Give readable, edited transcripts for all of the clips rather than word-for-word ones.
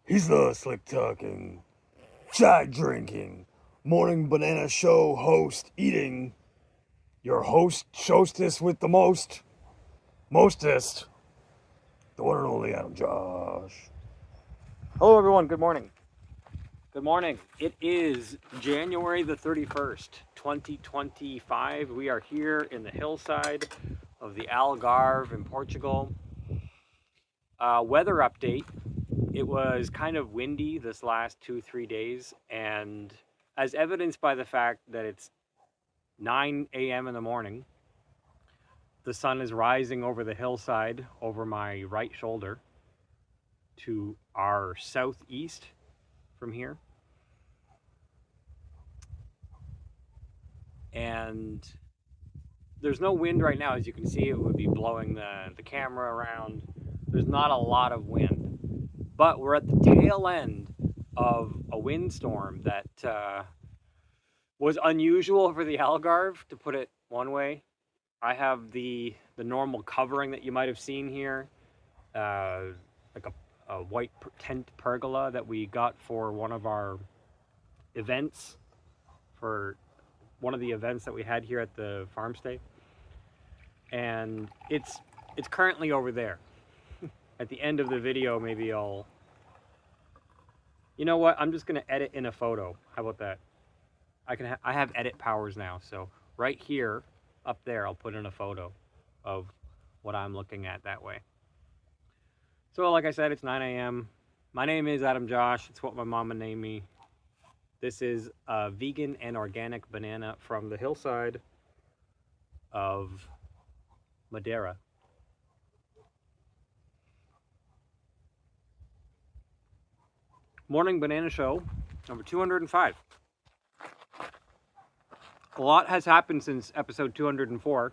He's the slick talking, chai drinking, morning banana show host eating, your host, hostess with the mostest, the one and only Adam Josh. Hello, everyone. Good morning. Good morning. It is January the 31st, 2025. We are here in the hillside of the Algarve in Portugal. Weather update. It was kind of windy this last 2-3 days, and as evidenced by the fact that it's 9 a.m. in the morning, the sun is rising over the hillside over my right shoulder to our southeast from here. And there's no wind right now. As you can see, it would be blowing the camera around. There's not a lot of wind, but we're at the tail end of a windstorm that was unusual for the Algarve, to put it one way. I have the normal covering that you might have seen here, like a white tent pergola that we got for one of our events, for one of the events that we had here at the farm stay. And it's currently over there. At the end of the video, maybe I'll, you know what, I'm just gonna edit in a photo. How about that? I have edit powers now, so right here up there I'll put in a photo of what I'm looking at that way. So like I said, it's 9 a.m. My name is Adam Josh. It's what my mama named me. This is a vegan and organic banana from the hillside of Madeira. Morning Banana Show, number 205. A lot has happened since episode 204,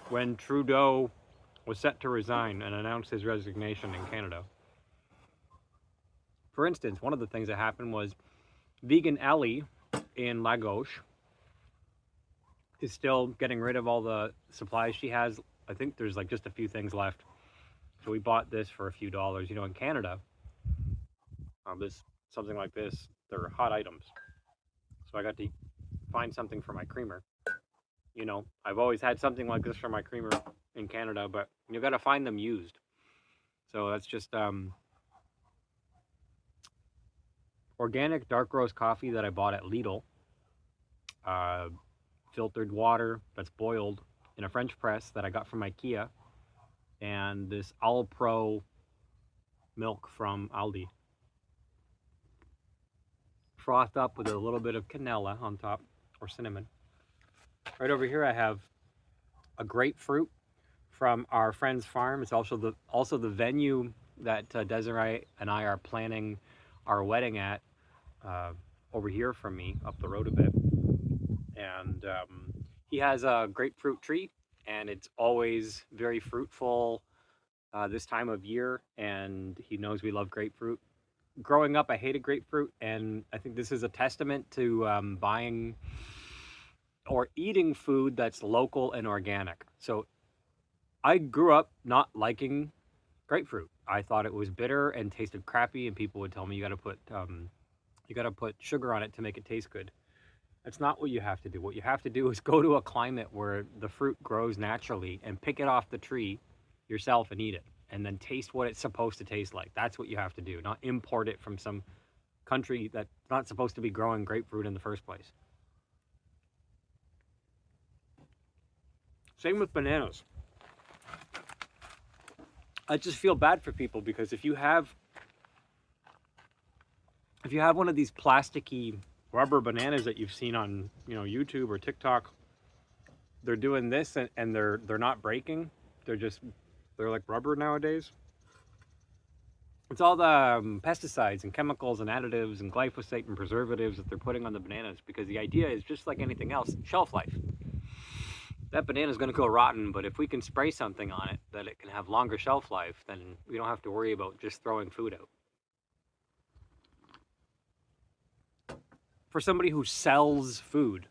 when Trudeau was set to resign and announce his resignation in Canada. For instance, one of the things that happened was Vegan Ellie in La Gauche is still getting rid of all the supplies she has. I think there's like just a few things left. So we bought this for a few dollars. You know, in Canada, something like this, they're hot items. So I got to find something for my creamer. You know, I've always had something like this for my creamer in Canada, but you got to find them used. So that's just organic dark roast coffee that I bought at Lidl. Filtered water that's boiled in a French press that I got from IKEA. And this All Pro milk from Aldi, frothed up with a little bit of canela on top, or cinnamon. Right over here I have a grapefruit from our friend's farm. It's also the venue that Desiree and I are planning our wedding at, over here from me, up the road a bit. And he has a grapefruit tree, and it's always very fruitful this time of year, and he knows we love grapefruit. Growing up, I hated grapefruit, and I think this is a testament to buying or eating food that's local and organic. So I grew up not liking grapefruit. I thought it was bitter and tasted crappy, and people would tell me you got to put sugar on it to make it taste good. That's not what you have to do. What you have to do is go to a climate where the fruit grows naturally and pick it off the tree yourself and eat it, and then taste what it's supposed to taste like. That's what you have to do, not import it from some country that's not supposed to be growing grapefruit in the first place. Same with bananas. I just feel bad for people, because if you have one of these plasticky rubber bananas that you've seen on, you know, YouTube or TikTok, they're doing this and they're not breaking. They're like rubber nowadays. It's all the pesticides and chemicals and additives and glyphosate and preservatives that they're putting on the bananas, because the idea is, just like anything else, shelf life. That banana is going to go rotten, but if we can spray something on it that it can have longer shelf life, then we don't have to worry about just throwing food out. For somebody who sells food,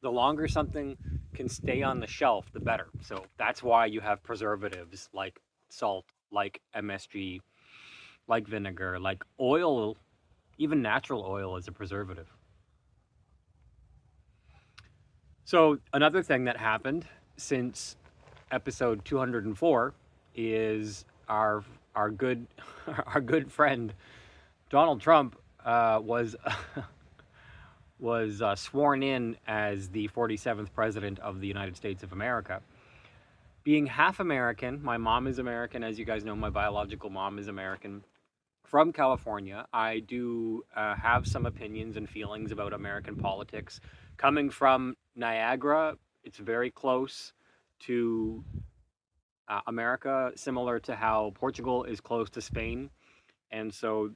the longer something can stay on the shelf, the better. So that's why you have preservatives like salt, like MSG, like vinegar, like oil, even natural oil is a preservative. So another thing that happened since episode 204 is our good our good friend Donald Trump was was sworn in as the 47th president of the United States of America. Being half American, my mom is American, as you guys know, my biological mom is American. From California, I do have some opinions and feelings about American politics. Coming from Niagara, it's very close to America, similar to how Portugal is close to Spain. And so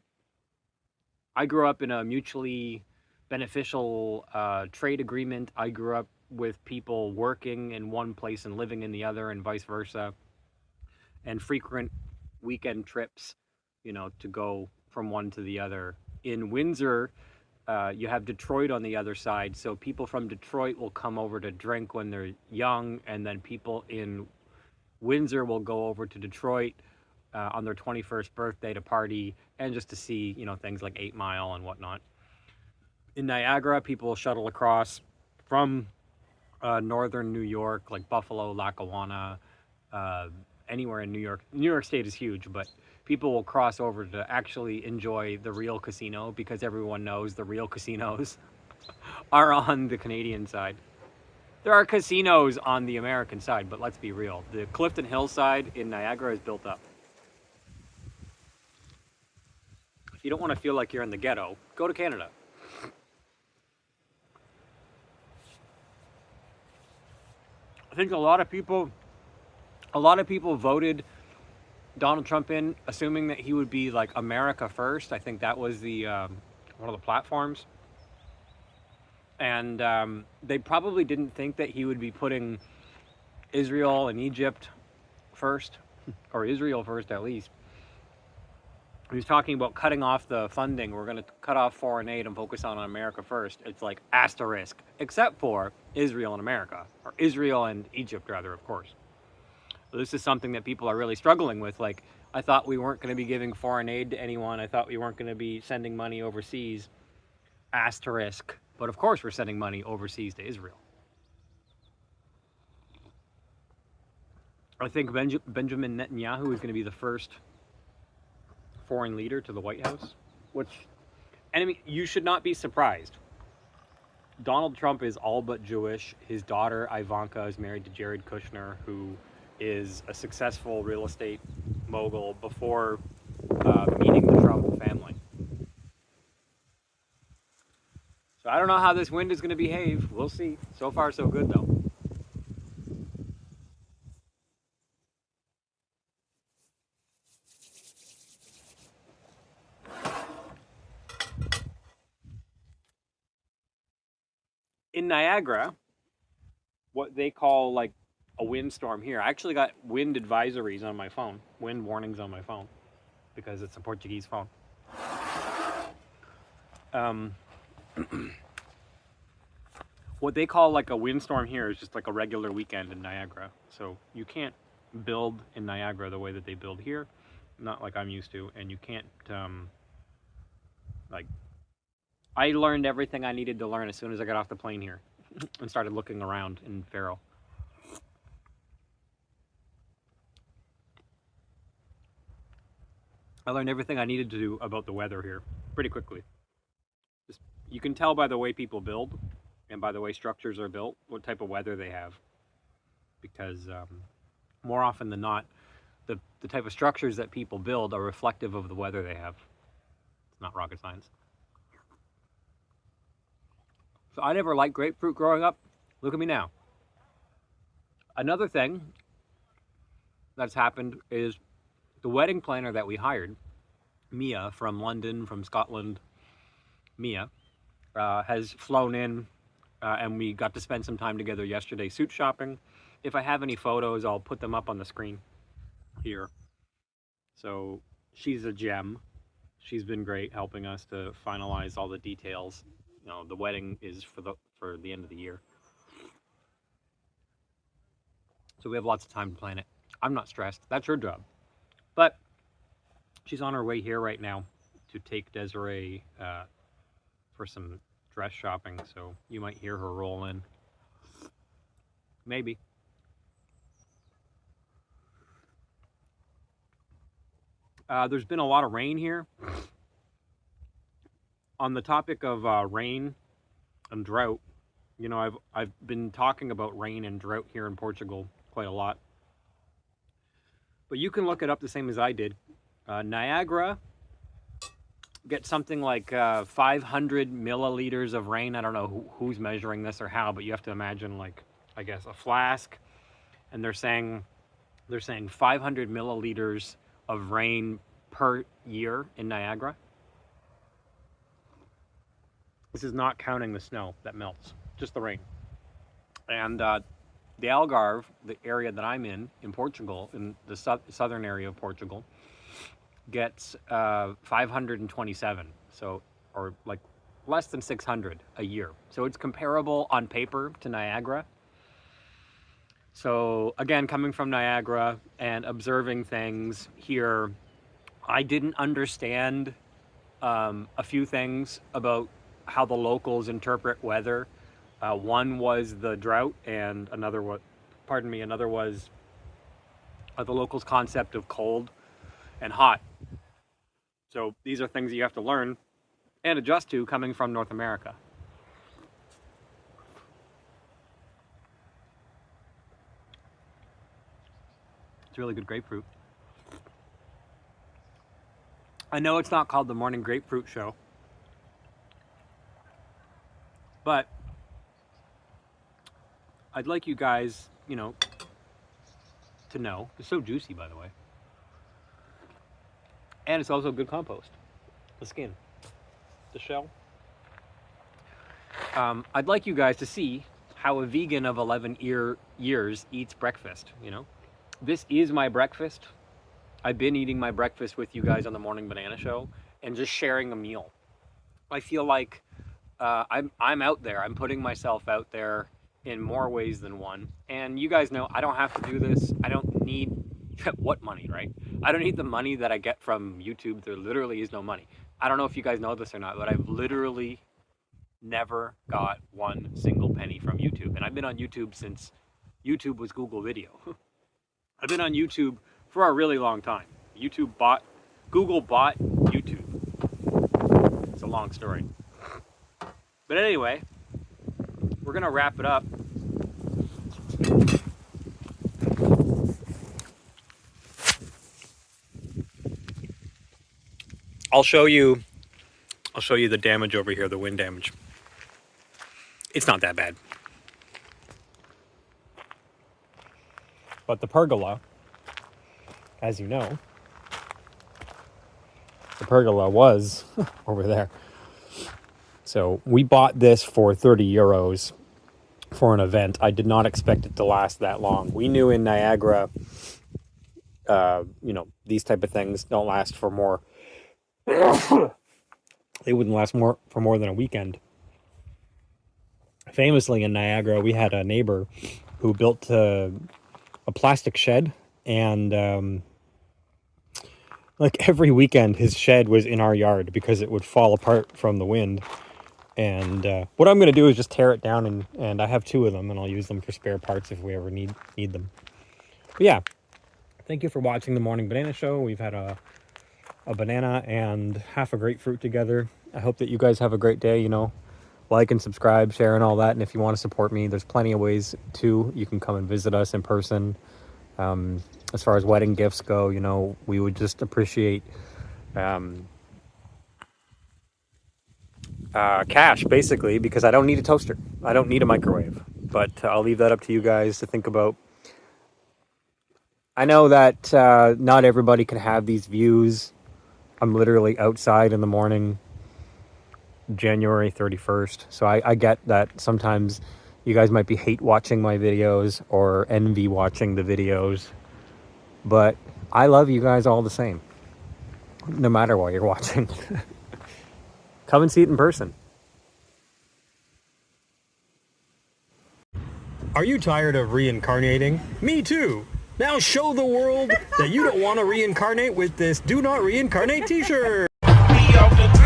I grew up in a mutually beneficial trade agreement. I grew up with people working in one place and living in the other, and vice versa, and frequent weekend trips, to go from one to the other. In Windsor, you have Detroit on the other side, so people from Detroit will come over to drink when they're young, and then people in Windsor will go over to Detroit on their 21st birthday to party and just to see, things like 8 Mile and whatnot. In Niagara, people will shuttle across from northern New York, like Buffalo, Lackawanna, anywhere in New York. New York State is huge, but people will cross over to actually enjoy the real casino because everyone knows the real casinos are on the Canadian side. There are casinos on the American side, but let's be real. The Clifton Hill side in Niagara is built up. If you don't want to feel like you're in the ghetto, go to Canada. I think a lot of people voted Donald Trump in, assuming that he would be like America first. I think that was the one of the platforms, and they probably didn't think that he would be putting Israel and Egypt first, or Israel first at least. He was talking about cutting off the funding. We're going to cut off foreign aid and focus on America first. It's like asterisk, except for Israel and America, or Israel and Egypt, rather, of course. So this is something that people are really struggling with. Like, I thought we weren't going to be giving foreign aid to anyone. I thought we weren't going to be sending money overseas. Asterisk. But of course we're sending money overseas to Israel. I think Benjamin Netanyahu is going to be the first foreign leader to the White House. And I mean, you should not be surprised. Donald Trump is all but Jewish. His daughter, Ivanka, is married to Jared Kushner, who is a successful real estate mogul before meeting the Trump family. So I don't know how this wind is going to behave. We'll see. So far, so good, though. In Niagara, what they call like a windstorm here. I actually got wind advisories on my phone, wind warnings on my phone, because it's a Portuguese phone. What they call like a windstorm here is just like a regular weekend in Niagara. So you can't build in Niagara the way that they build here, not like I'm used to, and you can't like. I learned everything I needed to learn as soon as I got off the plane here and started looking around in Faro. I learned everything I needed to do about the weather here pretty quickly. You can tell by the way people build and by the way structures are built what type of weather they have, because more often than not, the type of structures that people build are reflective of the weather they have. It's not rocket science. So I never liked grapefruit growing up. Look at me now. Another thing that's happened is the wedding planner that we hired, Mia from London, from Scotland, Mia, has flown in, and we got to spend some time together yesterday suit shopping. If I have any photos, I'll put them up on the screen here. So she's a gem. She's been great helping us to finalize all the details. The wedding is for the end of the year, so we have lots of time to plan it. I'm not stressed. That's her job. But She's on her way here right now to take Desiree for some dress shopping, so you might hear her roll in. Maybe. There's been a lot of rain here. On the topic of rain and drought, you know, I've been talking about rain and drought here in Portugal quite a lot. But you can look it up the same as I did. Niagara gets something like 500 milliliters of rain. I don't know who's measuring this or how, but you have to imagine, like, I guess a flask, and they're saying 500 milliliters of rain per year in Niagara. This is not counting the snow that melts, just the rain. And the Algarve, the area that I'm in Portugal, in the southern area of Portugal, gets 527, so, or like less than 600 a year. So it's comparable on paper to Niagara. So again, coming from Niagara and observing things here, I didn't understand a few things about how the locals interpret weather. One was the drought, and another was the locals' concept of cold and hot. So these are things that you have to learn and adjust to coming from North America. It's really good grapefruit. I know it's not called the Morning Grapefruit Show, but I'd like you guys, you know, to know. It's so juicy, by the way. And it's also good compost. The skin, the shell. I'd like you guys to see how a vegan of 11 years eats breakfast, you know. This is my breakfast. I've been eating my breakfast with you guys on the Morning Banana Show and just sharing a meal. I feel like I'm out there. I'm putting myself out there in more ways than one. And you guys know I don't have to do this. I don't need what money, right? I don't need the money that I get from YouTube. There literally is no money. I don't know if you guys know this or not, but I've literally never got one single penny from YouTube. And I've been on YouTube since YouTube was Google Video. I've been on YouTube for a really long time. Google bought YouTube. It's a long story. But anyway, we're gonna wrap it up. I'll show you the damage over here, the wind damage. It's not that bad. But the pergola, as you know, the pergola was over there. So we bought this for 30 euros for an event. I did not expect it to last that long. We knew in Niagara, you know, these type of things don't last for more. They wouldn't last for more than a weekend. Famously in Niagara, we had a neighbor who built a plastic shed, and like every weekend his shed was in our yard because it would fall apart from the wind. And what I'm going to do is just tear it down, and I have 2 of them, and I'll use them for spare parts if we ever need them. But yeah, thank you for watching the Morning Banana Show. We've had a banana and half a grapefruit together. I hope that you guys have a great day. You know, like and subscribe, share, and all that. And if you want to support me, there's plenty of ways to. You can come and visit us in person. As far as wedding gifts go, you know, we would just appreciate cash, basically, because I don't need a toaster. I don't need a microwave. But I'll leave that up to you guys to think about. I know that not everybody can have these views. I'm literally outside in the morning, January 31st. So I get that sometimes you guys might be hate watching my videos or envy watching the videos. But I love you guys all the same, no matter what you're watching. Come and see it in person. Are you tired of reincarnating? Me too. Now show the world that you don't want to reincarnate with this Do Not Reincarnate t-shirt. We off the